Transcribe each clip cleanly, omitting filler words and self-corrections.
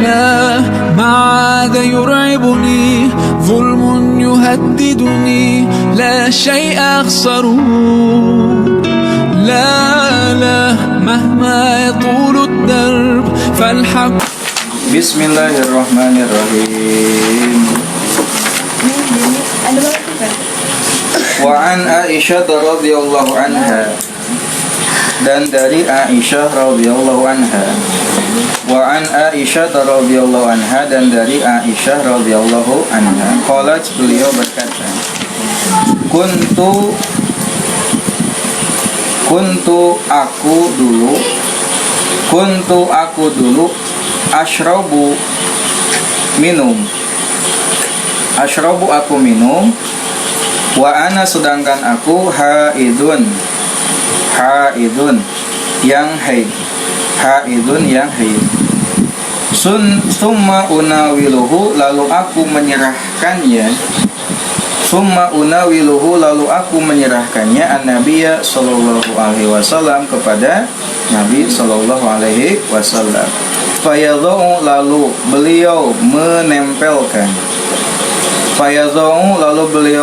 لا معاذ يرعبني ظلم يهددني لا شيء أخسره لا مهما يطول الدرب فالحق. Bismillahirrahmanirrahim. Wa an Aisyah radhiyallahu anha, dan dari Aisyah radhiyallahu anha. Wa an Aisyah radhiyallahu anha, dan dari Aisyah radhiyallahu anha. Qalat, beliau berkata, Kuntu aku dulu Ashrabu aku minum, wa ana sedangkan aku haidun yang haid, summa unawiluhu, lalu aku menyerahkannya an-nabiyya sallallahu alaihi wasallam, kepada Nabi sallallahu alaihi wasallam. Fayadha'u, lalu beliau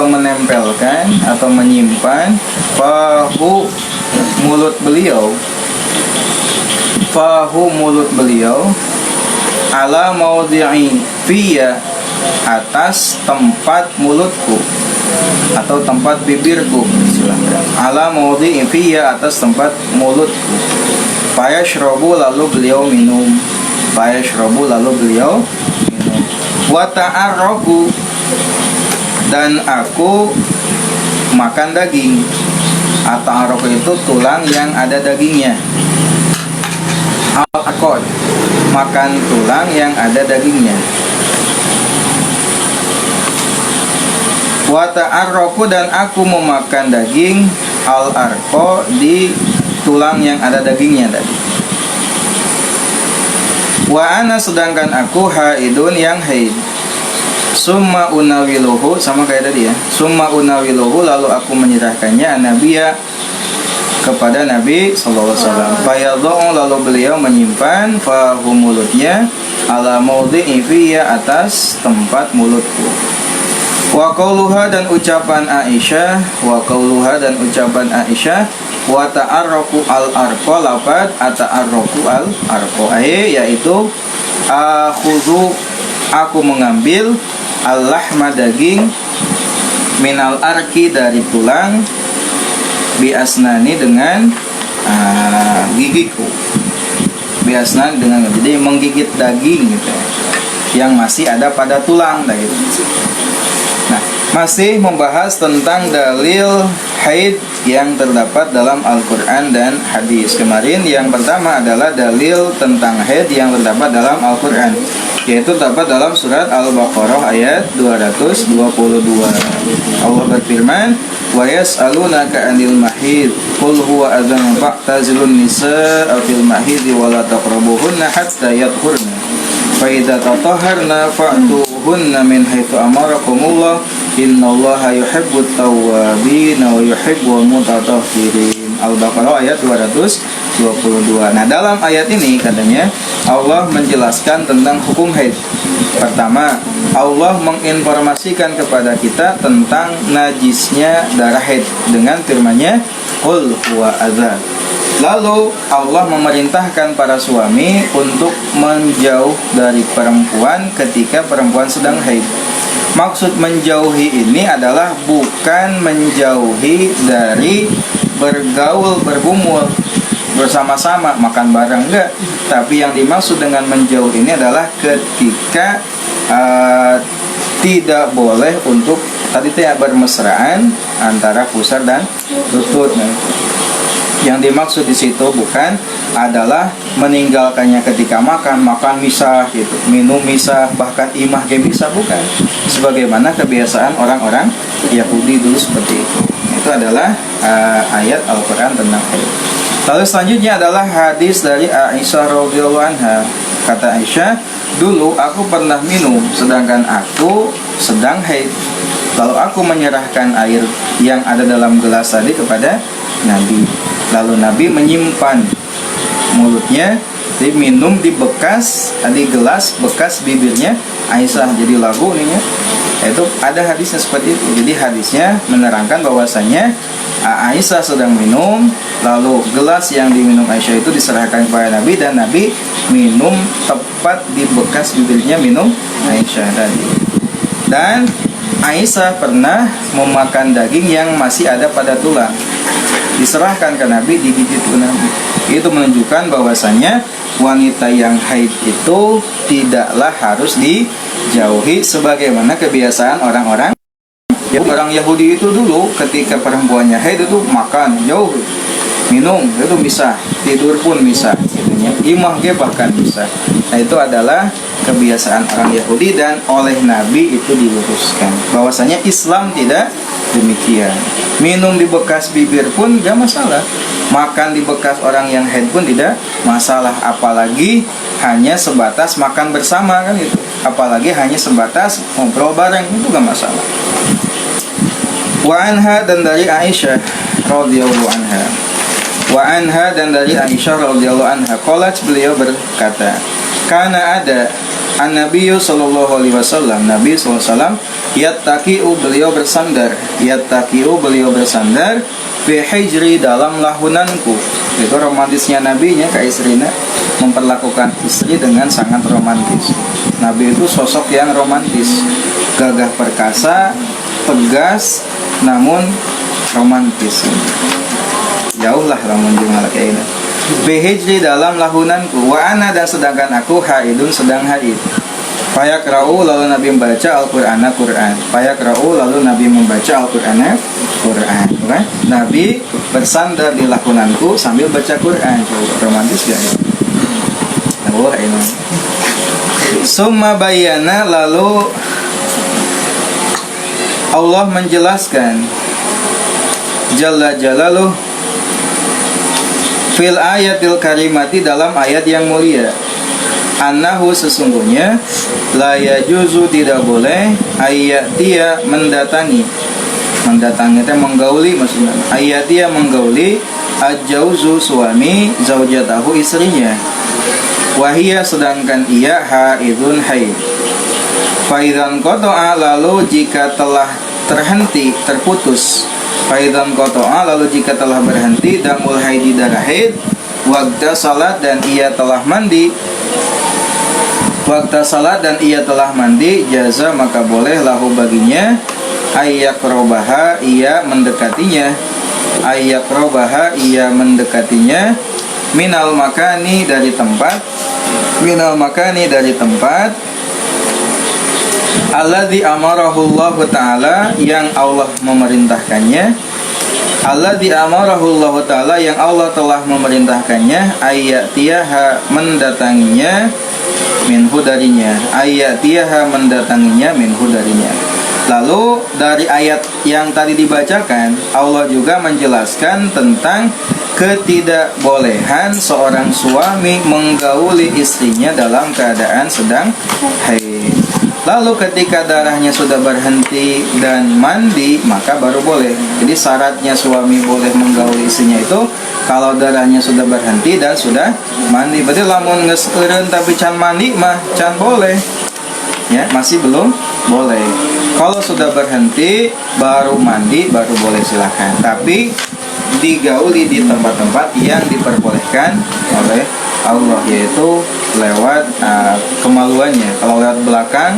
menempelkan atau menyimpan fahu mulut beliau ala maudhi'i fiyya, atas tempat mulutku atau tempat bibirku, silakan. Ala maudhi'i fiyya, atas tempat mulutku. Fayashrabu, lalu beliau minum. Wa ta'arraku, dan aku makan daging. At-ta'arraku itu tulang yang ada dagingnya. Al-aqad, makan tulang yang ada dagingnya. Wa ta'arraku, dan aku memakan daging al-arqa, di tulang yang ada dagingnya tadi. Wa ana, sedangkan aku haidun yang haid. Summa unawiluhu, sama kayak tadi ya. Summa unawiluhu, lalu aku menyerahkannya an-nabiyya, kepada Nabi sallallahu alaihi wasallam. Fayadha'u, lalu beliau menyimpan fahu mulutnya ala maudhi'i fiyya, atas tempat mulutku. Wa qauluha, dan ucapan Aisyah, wa ta'arraku al-arqa, lafad ata'arraku al-arqa, yaitu akhudhu, aku mengambil al-lahma, daging, minal arki, dari tulang, bi asnani, dengan gigiku, bi asnani, dengan, jadi menggigit daging gitu, yang masih ada pada tulang gitu. Nah, masih membahas tentang dalil haid yang terdapat dalam Al-Quran dan hadis. Kemarin yang pertama adalah dalil tentang haid yang terdapat dalam Al-Quran, yaitu terdapat dalam surat Al-Baqarah ayat 222. Allah berfirman, wa yas'alunaka 'anil mahid qul huwa adzan fa'tazilun nisaa fil mahid wa la taqrabuhunna hatta yatahharna fa idza tatahharna fa'tuhunna min haitsu amarakumullah innallaha yuhibbut tawwabin wa yuhibbul mutatahhirin. Al-Baqarah ayat 222. Nah, dalam ayat ini katanya Allah menjelaskan tentang hukum haid. Pertama, Allah menginformasikan kepada kita tentang najisnya darah haid dengan firman-Nya, qul huwa adzan. Lalu Allah memerintahkan para suami untuk menjauh dari perempuan ketika perempuan sedang haid. Maksud menjauhi ini adalah bukan menjauhi dari bergaul, bergumul bersama-sama, makan bareng, enggak. Tapi yang dimaksud dengan menjauh ini adalah ketika tidak boleh untuk tadi bermesraan antara pusar dan lutut. Yang dimaksud di situ bukan adalah meninggalkannya ketika makan misah gitu, minum misah, bahkan imah misah, bukan. Sebagaimana kebiasaan orang-orang Yahudi dulu seperti itu. Itu adalah ayat Al-Quran tentang haid. Lalu selanjutnya adalah hadis dari Aisyah radhiyallahu anha. Kata Aisyah, dulu aku pernah minum sedangkan aku sedang haid. Lalu aku menyerahkan air yang ada dalam gelas tadi kepada Nabi. Lalu Nabi menyimpan mulutnya Jadi minum di gelas bekas bibirnya Aisyah. Jadi lagu nih ya. Itu ada hadisnya seperti itu. Jadi hadisnya menerangkan bahwasanya Aisyah sedang minum, lalu gelas yang diminum Aisyah itu diserahkan kepada Nabi, dan Nabi minum tepat di bekas bibirnya minum Aisyah tadi. Dan Aisyah pernah memakan daging yang masih ada pada tulang, diserahkan ke Nabi, digigit ke Nabi. Itu menunjukkan bahwasanya wanita yang haid itu tidaklah harus dijauhi sebagaimana kebiasaan orang Yahudi itu dulu. Ketika perempuannya haid itu makan jauh, minum itu bisa, tidur pun bisa, imah bahkan bisa. Nah, itu adalah kebiasaan orang Yahudi, dan oleh Nabi itu diluruskan bahwasanya Islam tidak demikian. Minum di bekas bibir pun gak masalah, makan di bekas orang yang haid pun tidak masalah, apalagi hanya sebatas makan bersama kan itu, apalagi hanya sebatas ngobrol bareng, itu gak masalah. Wa anha, dan dari Aisyah radhiyallahu anha. Wa anha, dan dari Aisyah radhiyallahu anha, qalat, beliau berkata, kana ada an-nabiyyu sallallahu alaihi wasallam, Nabi sallallahu alaihi wasallam, yattaqi'u, beliau bersandar fi hijri, dalam lahunanku. Itu romantisnya nabinya ke istrinya, memperlakukan istri dengan sangat romantis. Nabi itu sosok yang romantis, gagah perkasa, tegas, namun romantis. Jauhlah lamun jeung kayak ini. Bihijri, dalam lahunanku, wa ana, dan sedangkan aku haidun, sedang haid. Fayakra'u, lalu Nabi membaca Al-Qur'an. Fayakra'u, lalu Nabi membaca Al-Qur'an. Kan? Nabi bersandar di lahunanku sambil baca Quran. Romantis gak ya? Wah, ini. Summa bayyana, lalu Allah menjelaskan Jalla Jalaluh fil ayatil karimati, dalam ayat yang mulia, annahu, sesungguhnya, la yajuzu, tidak boleh, ayatia, mendatangi itu menggauli, maksudnya ayatia menggauli, ajauzu, suami, zaujatahu, istrinya, wahia, sedangkan ia haidun, haid. Faidan qata'a, lalu jika telah terputus, faidan qata'a, lalu jika telah berhenti, damul haidi, darah haid, waqta salat, dan ia telah mandi, jaza, maka boleh, lahu, baginya, ayyakrobaha, ia mendekatinya, minal makani, dari tempat, alladzi amarahu Allah Ta'ala, yang Allah memerintahkannya, yang Allah telah memerintahkannya, ayyatiyaha, mendatanginya, minhu, darinya, Lalu dari ayat yang tadi dibacakan, Allah juga menjelaskan tentang ketidakbolehan seorang suami menggauli istrinya dalam keadaan sedang haid. Lalu ketika darahnya sudah berhenti dan mandi, maka baru boleh. Jadi syaratnya suami boleh menggauli istrinya itu kalau darahnya sudah berhenti dan sudah mandi. Berarti lamun geus eureun tapi can mandi mah can boleh. Ya, masih belum boleh. Kalau sudah berhenti baru mandi baru boleh, silakan. Tapi digauli di tempat-tempat yang diperbolehkan oleh Allah, yaitu lewat kemaluannya. Kalau lewat belakang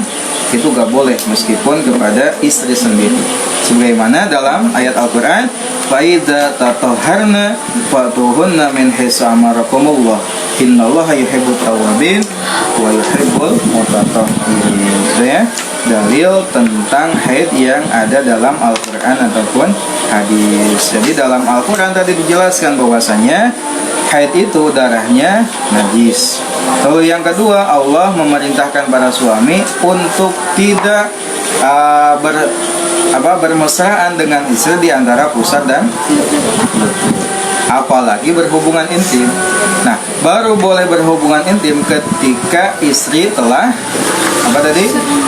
itu gak boleh, meskipun kepada istri sendiri. Sebagaimana dalam ayat Al-Quran, فَإِذَا تَطَهَّرْنَ فَأْتُوهُنَّ مِنْ حَيْثُ أَمَرَكُمُ اللَّهُ إِنَّ اللَّهَ يُحِبُّ التَّوَّابِينَ وَيُحِبُّ الْمُتَطَهِّرِينَ. Ya, dalil tentang haid yang ada dalam Al-Quran ataupun hadis. Jadi dalam Al-Quran tadi dijelaskan bahwasanya haid itu darahnya najis. Lalu yang kedua, Allah memerintahkan para suami untuk tidak bermesraan dengan istri di antara pusat dan apalagi berhubungan intim. Nah, baru boleh berhubungan intim ketika istri telah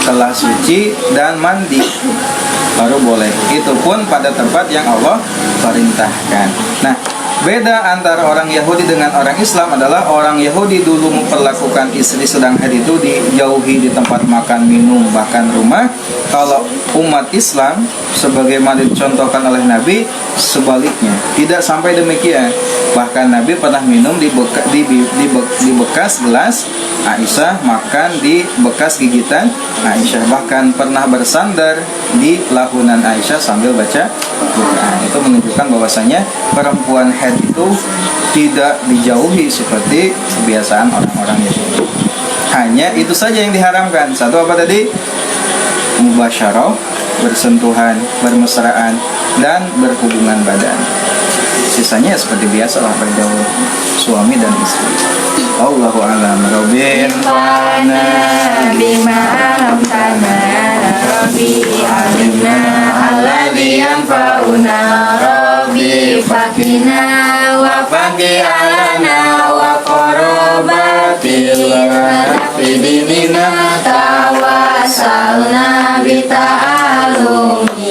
telah suci dan mandi, baru boleh. Itu pun pada tempat yang Allah perintahkan. Nah, Beda antara orang Yahudi dengan orang Islam adalah orang Yahudi dulu memperlakukan istri sedang haid itu dijauhi di tempat makan, minum, bahkan rumah. Kalau umat Islam sebagaimana dicontohkan oleh Nabi, sebaliknya tidak sampai demikian. Bahkan Nabi pernah minum di bekas gelas Aisyah, makan di bekas gigitan Aisyah, bahkan pernah bersandar di lahunan Aisyah sambil baca Quran. Itu menunjukkan bahwasanya perempuan haid itu tidak dijauhi seperti kebiasaan orang-orang Yahudi. Hanya itu saja yang diharamkan. Satu apa tadi? Mubasyarah, bersentuhan, bermesraan, dan berhubungan badan. Sisanya seperti biasa lah bergaul suami dan istri. Allahu a'lam. Robin Fana bima alamtana Rabbi alimna alladhi yanfa'una Rabbi fakina wa faqi alana wa qorobatil Fidinina tawasalna bita'alumi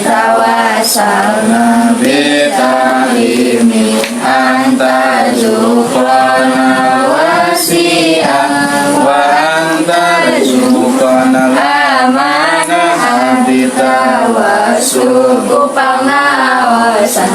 tawasalna bita'limi anta zukrana wasi'an wa anta zukrana amanah bitawassul kupang nawasan